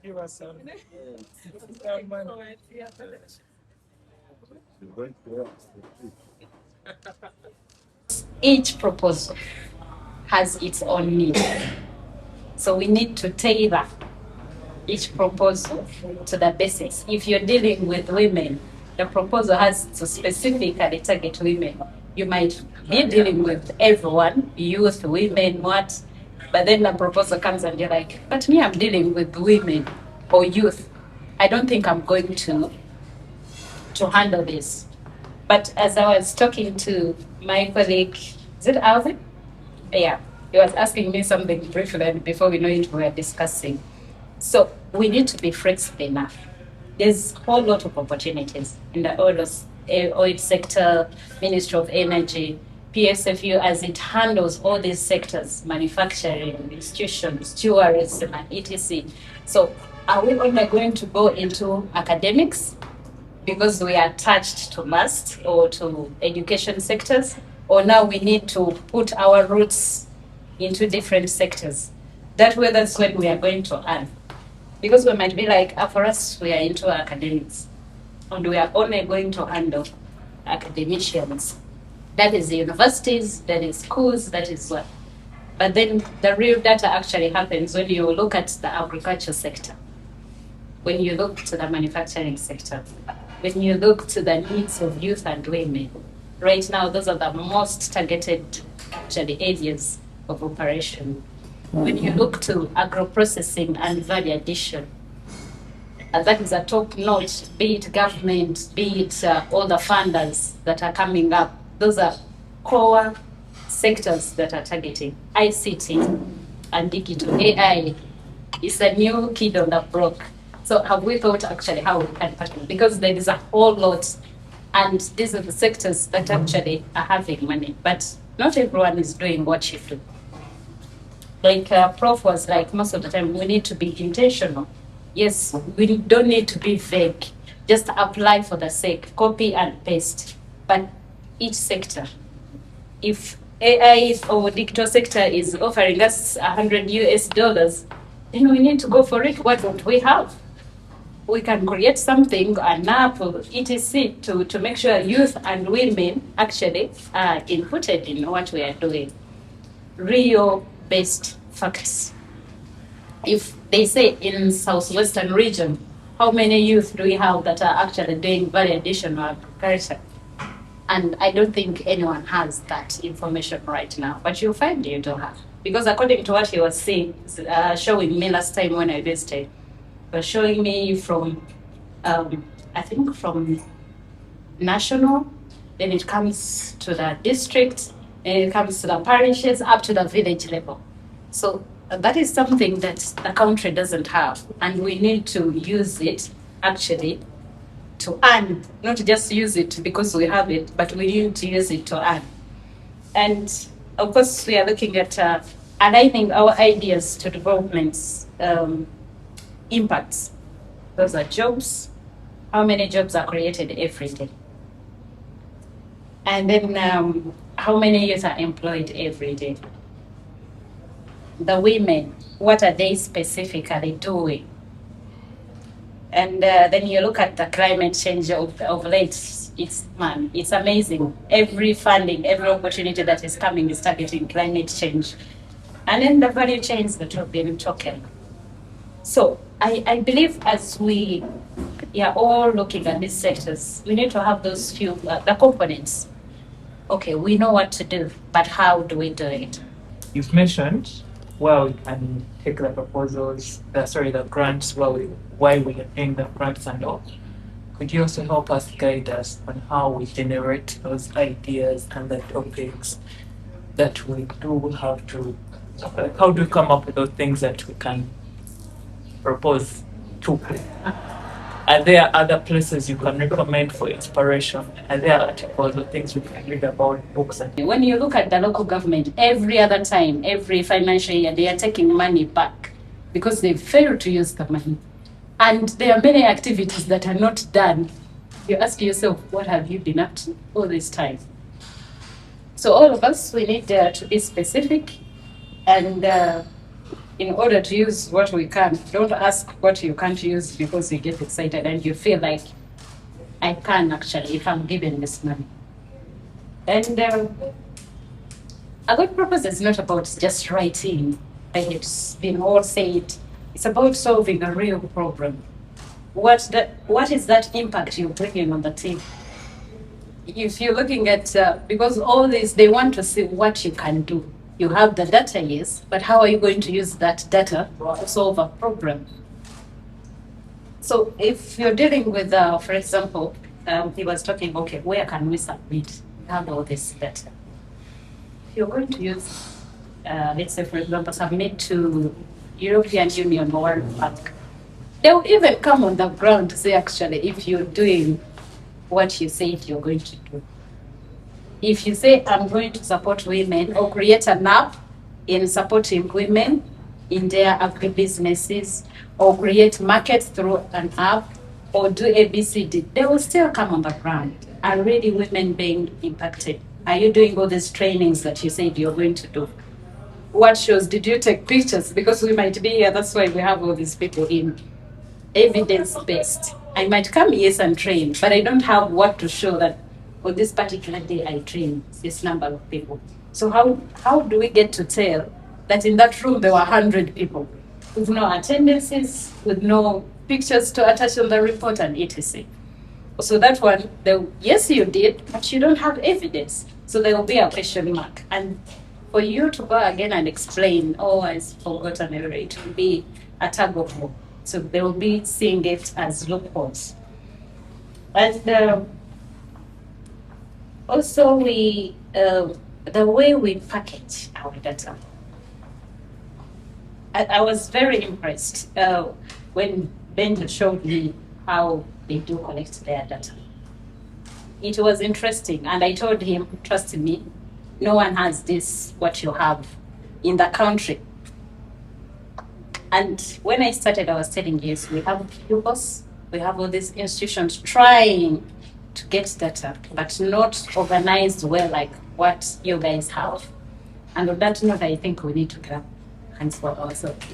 Give us some money. Each proposal has its own need. So we need to tailor each proposal to the basics. If you're dealing with women, the proposal has to specifically target women. You might be dealing with everyone, youth, women, what, but then the proposal comes and you're like, but me, I'm dealing with women or youth. I don't think I'm going to handle this. But as I was talking to my colleague, is it Alvin? Yeah, he was asking me something briefly, and before we know it, we were discussing. So we need to be flexible enough. There's a whole lot of opportunities in the oil sector, Ministry of Energy, PSFU, as it handles all these sectors, manufacturing, institutions, tourism, and etc. So are we only going to go into academics because we are attached to MUSt or to education sectors, or now we need to put our roots into different sectors? That way, that's when we are going to earn. Because we might be like, for us, we are into academics, and we are only going to handle academicians. That is the universities, that is schools, that is what. But then the real data actually happens when you look at the agriculture sector, when you look to the manufacturing sector, when you look to the needs of youth and women. Right now, those are the most targeted actually areas of operation. When you look to agro-processing and value addition, that is a top notch, be it government, be it all the funders that are coming up. Those are core sectors that are targeting. ICT and digital AI is a new kid on the block. So have we thought actually how we can partner? Because there is a whole lot, and these are the sectors that actually are having money, but not everyone is doing what you do. Like Prof was like, most of the time, we need to be intentional. Yes, we don't need to be vague. Just apply for the sake, copy and paste. But each sector, if AI or digital sector is offering us $100, then we need to go for it. What don't we have? We can create something, an app, etc., to make sure youth and women actually are inputted in what we are doing. Real-based facts. If they say in Southwestern region, how many youth do we have that are actually doing value addition or agriculture? And I don't think anyone has that information right now, but you'll find you don't have. Because according to what he was saying, showing me last time when I visited, he was showing me from, I think from national, then it comes to the district, and it comes to the parishes, up to the village level. So that is something that the country doesn't have, and we need to use it actually to earn, not just use it because we have it, but we need to use it to earn. And of course, we are looking at aligning our ideas to development's impacts. Those are jobs. How many jobs are created every day? And then how many youth are employed every day? The women, what are they specifically doing? And then you look at the climate change of late, it's amazing. Every funding, every opportunity that is coming is targeting climate change. And then the value chains that have been talking. So I believe as we are all looking at these sectors, we need to have those few, the components. Okay, we know what to do, but how do we do it? You've mentioned where we can take the proposals, the grants, why we are paying the grants and all. Could you also help us guide us on how we generate those ideas and the topics that we do have to, how do we come up with those things that we can propose to? Are there other places you can recommend for inspiration? Are there articles or things we can read about, books? When you look at the local government, every other time, every financial year, they are taking money back because they failed to use the money. And there are many activities that are not done. You ask yourself, what have you been up to all this time? So all of us, we need to be specific and in order to use what we can, don't ask what you can't use because you get excited and you feel like, I can actually if I'm given this money. And a good proposal is not about just writing, like it's been all said. It's about solving a real problem. What is that impact you're bringing on the team? If you're looking at, because all this, they want to see what you can do. You have the data, yes, but how are you going to use that data to solve a problem? So if you're dealing with, for example, he was talking, okay, where can we submit? We have all this data. If you're going to use, let's say, for example, submit to European Union or World Bank, they will even come on the ground to say, actually, if you're doing what you said you're going to do. If you say, I'm going to support women or create an app in supporting women in their agribusinesses or create markets through an app or do ABCD, they will still come on the ground. Are really women being impacted? Are you doing all these trainings that you said you're going to do? What shows? Did you take pictures? Because we might be here, that's why we have all these people in. Evidence-based. I might come, yes, and train, but I don't have what to show that for this particular day I train this number of people. So how do we get to tell that in that room there were 100 people with no attendances, with no pictures to attach on the report and etc. So that one, yes, you did, but you don't have evidence. So there will be a question mark. And for you to go again and explain, oh, I've forgotten it will be a tug of war. So they will be seeing it as loopholes. And also the way we package our data. I was very impressed when Ben showed me how they do collect their data. It was interesting, and I told him, trust me, no one has this, what you have in the country. And when I started, I was telling you, we have pupils, we have all these institutions trying to get data, but not organized well like what you guys have. And on that note, I think we need to grab hands for ourselves.